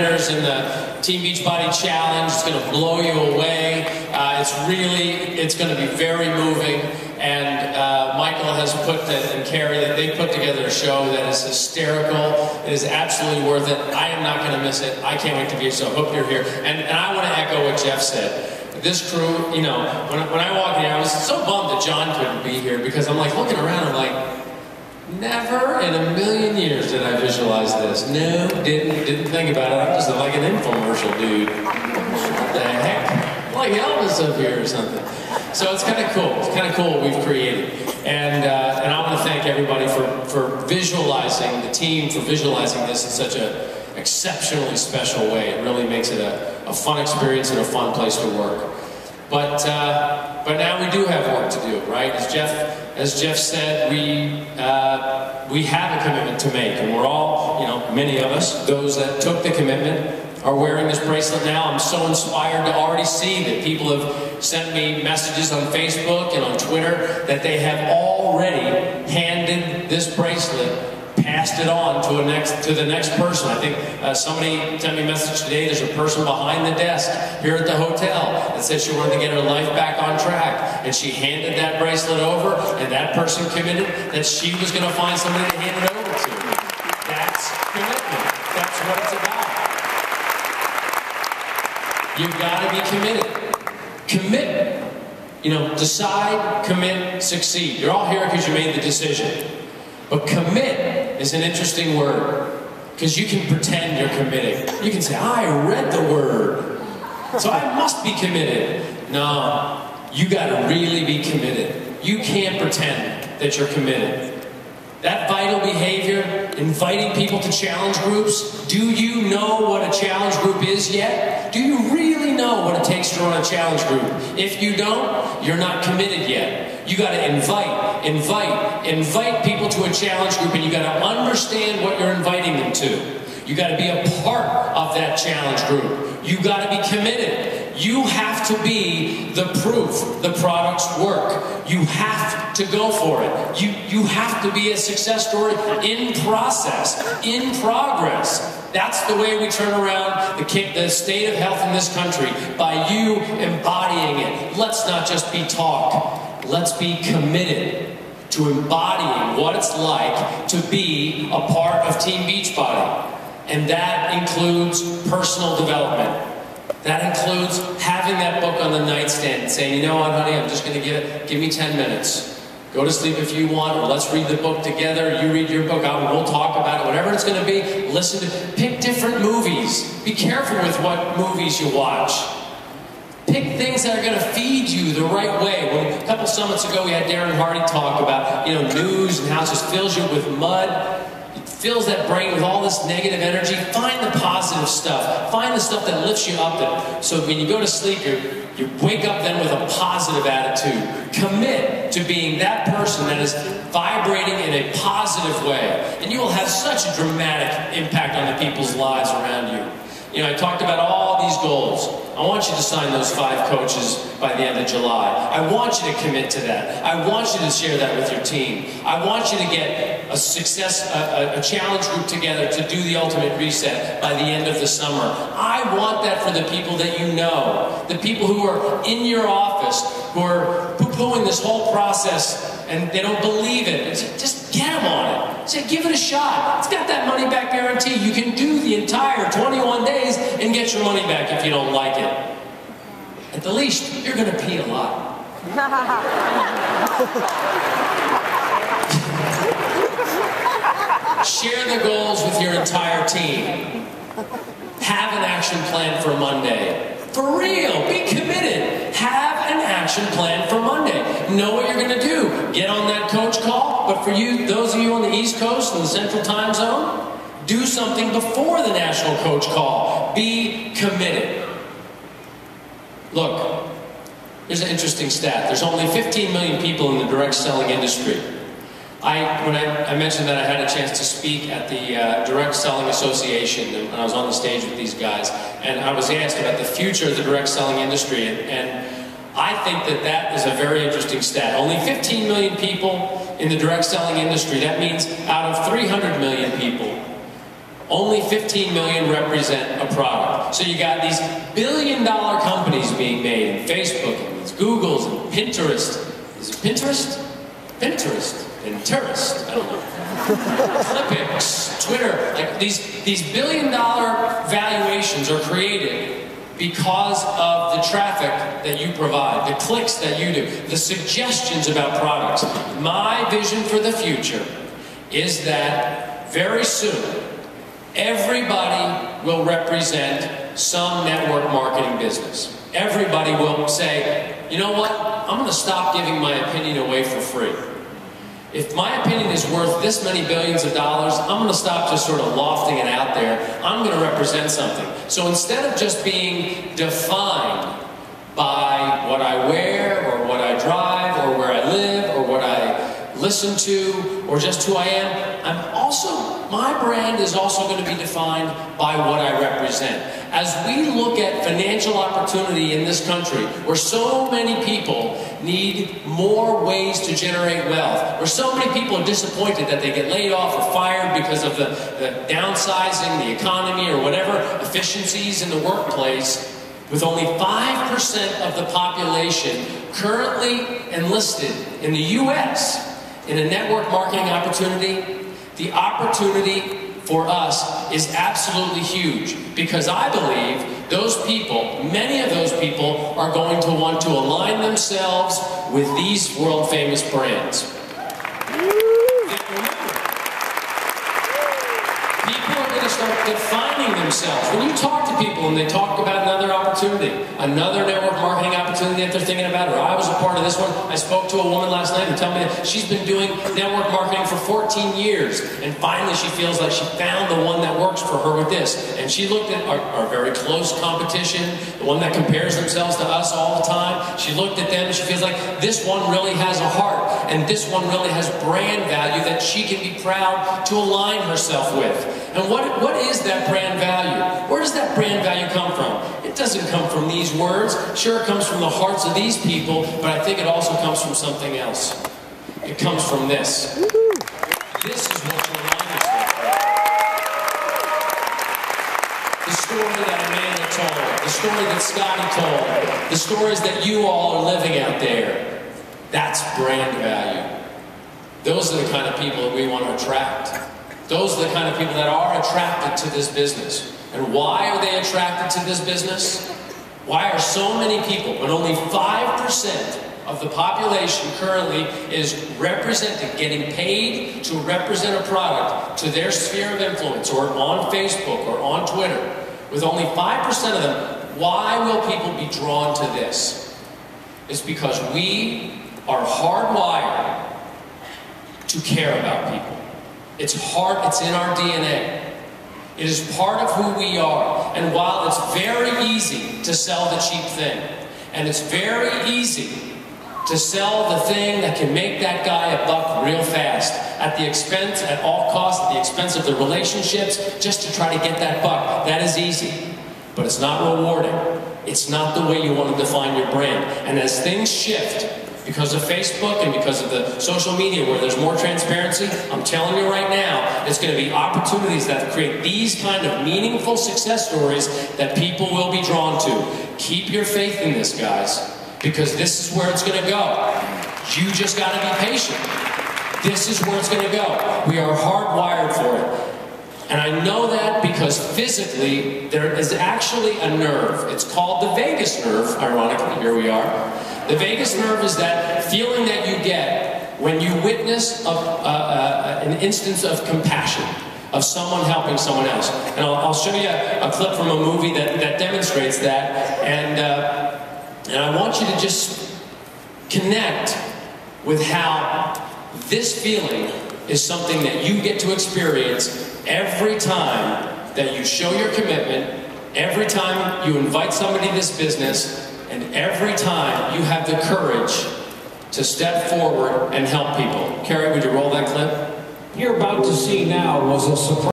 winners in the Team Beachbody Challenge. It's going to blow you away. It's going to be very moving. And Michael has and Carrie, they put together a show that is hysterical. It is absolutely worth it. I am not going to miss it. I can't wait to be here, so I hope you're here. And I want to echo what Jeff said. This crew, you know, when I walked in here, I was so bummed that John couldn't be here, because I'm like looking around, I'm like, never in a million years did I visualize this. No, didn't think about it. I'm just like an infomercial dude. What the heck? Like Elvis up here or something. So it's kind of cool. It's kind of cool what we've created. And I want to thank everybody for visualizing, the team for visualizing this in such an exceptionally special way. It really makes it a fun experience and a fun place to work. But now we do have work to do, right? As Jeff said, we have a commitment to make, and we're all, you know, many of us, those that took the commitment, are wearing this bracelet now. I'm so inspired to already see that people have sent me messages on Facebook and on Twitter that they have already handed this bracelet, passed it on to the next person. I think somebody sent me a message today. There's a person behind the desk here at the hotel that said she wanted to get her life back on track, and she handed that bracelet over, and that person committed that she was going to find somebody to hand it over to. That's commitment. That's what it's about. You've got to be committed. Commit. You know, decide, commit, succeed. You're all here because you made the decision. But commit is an interesting word, because you can pretend you're committing. You can say, I read the word, so I must be committed. No, you got to really be committed. You can't pretend that you're committed. That vital behavior, inviting people to challenge groups, do you know what a challenge group is yet? Do you really know what it takes to run a challenge group? If you don't, you're not committed yet. You got to invite people to a challenge group, and you got to understand what you're inviting them to. You got to be a part of that challenge group. You got to be committed. You have to be the proof the products work. You have to go for it. You have to be a success story in process, in progress. That's the way we turn around the state of health in this country, by you embodying it. Let's not just be talk. Let's be committed to embodying what it's like to be a part of Team Beachbody. And that includes personal development. That includes having that book on the nightstand and saying, you know what, honey, I'm just going to give me 10 minutes. Go to sleep if you want, or let's read the book together. You read your book, we'll talk about it, whatever it's going to be. Pick different movies. Be careful with what movies you watch. Pick things that are going to feed you the right way. A couple summits ago, we had Darren Hardy talk about, you know, news and how it just fills you with mud. Fills that brain with all this negative energy. Find the positive stuff. Find the stuff that lifts you up. So when you go to sleep, you wake up then with a positive attitude. Commit to being that person that is vibrating in a positive way. And you will have such a dramatic impact on the people's lives around you. You know, I talked about all these goals. I want you to sign those 5 coaches by the end of July. I want you to commit to that. I want you to share that with your team. I want you to get a challenge group together to do the ultimate reset by the end of the summer. I want that for the people that you know, the people who are in your office, who are poo-pooing this whole process and they don't believe it. Just get them on it. Say, give it a shot. It's got that money back guarantee. You can do the entire 21 days and get your money back if you don't like it. At the least, you're going to pee a lot. Share the goals with your entire team. Have an action plan for Monday. For real, be committed. Have an action plan for Monday. Know what you're going to do. Get on that coach call. But for you, those of you on the East Coast and the Central Time Zone, do something before the national coach call. Be committed. Look, here's an interesting stat. There's only 15 million people in the direct selling industry. When I mentioned that I had a chance to speak at the Direct Selling Association, and I was on the stage with these guys, and I was asked about the future of the direct selling industry, and I think that is a very interesting stat. Only 15 million people in the direct selling industry. That means out of 300 million people, Only 15 million represent a product. So you got these billion-dollar companies being made, and Facebook, and Google's, and Pinterest. Is it Pinterest? Pinterest. Pinterest. I don't know. Olympics, Twitter. Like these billion-dollar valuations are created because of the traffic that you provide, the clicks that you do, the suggestions about products. My vision for the future is that very soon, everybody will represent some network marketing business. Everybody will say, you know what, I'm going to stop giving my opinion away for free. If my opinion is worth this many billions of dollars, I'm going to stop just sort of lofting it out there. I'm going to represent something. So instead of just being defined by what I wear, or what I drive, or where I live, or what I listen to, or just who I am, my brand is also going to be defined by what I represent. As we look at financial opportunity in this country, where so many people need more ways to generate wealth, where so many people are disappointed that they get laid off or fired because of the downsizing, the economy, or whatever efficiencies in the workplace, with only 5% of the population currently enlisted in the U.S. in a network marketing opportunity, the opportunity for us is absolutely huge, because I believe those people, many of those people, are going to want to align themselves with these world-famous brands. People are going to start defining themselves. When you talk to people and they talk about another opportunity, another network marketing opportunity that they're thinking about, or I was a part of this one. I spoke to a woman last night who told me that she's been doing network marketing for 14 years, and finally she feels like she found the one that works for her with this. And she looked at our very close competition, the one that compares themselves to us all the time. She looked at them and she feels like this one really has a heart, and this one really has brand value that she can be proud to align herself with. And what is that brand value? Where does that brand value come from? It doesn't come from these words. Sure, it comes from the hearts of these people, but I think it also comes from something else. It comes from this. This is what you align yourself with. The story that Amanda told, the story that Scottie told, the stories that you all are living out there, that's brand value. Those are the kind of people that we want to attract. Those are the kind of people that are attracted to this business. And why are they attracted to this business? Why are so many people, when only 5% of the population currently is represented, getting paid to represent a product to their sphere of influence, or on Facebook, or on Twitter, with only 5% of them, why will people be drawn to this? It's because we are hardwired to care about people. It's in our DNA. It is part of who we are. And while it's very easy to sell the cheap thing, and it's very easy to sell the thing that can make that guy a buck real fast, at the expense, at all costs, at the expense of the relationships, just to try to get that buck, that is easy. But it's not rewarding. It's not the way you want to define your brand. And as things shift, because of Facebook and because of the social media where there's more transparency, I'm telling you right now, it's going to be opportunities that create these kind of meaningful success stories that people will be drawn to. Keep your faith in this, guys, because this is where it's going to go. You just got to be patient. This is where it's going to go. We are hardwired for it. And I know that because physically, there is actually a nerve. It's called the vagus nerve, ironically, here we are. The vagus nerve is that feeling that you get when you witness an instance of compassion, of someone helping someone else. And I'll show you a clip from a movie that demonstrates that. And I want you to just connect with how this feeling is something that you get to experience every time that you show your commitment, every time you invite somebody to this business, and every time you have the courage to step forward and help people. Carrie, would you roll that clip? You're about to see now was a surprise.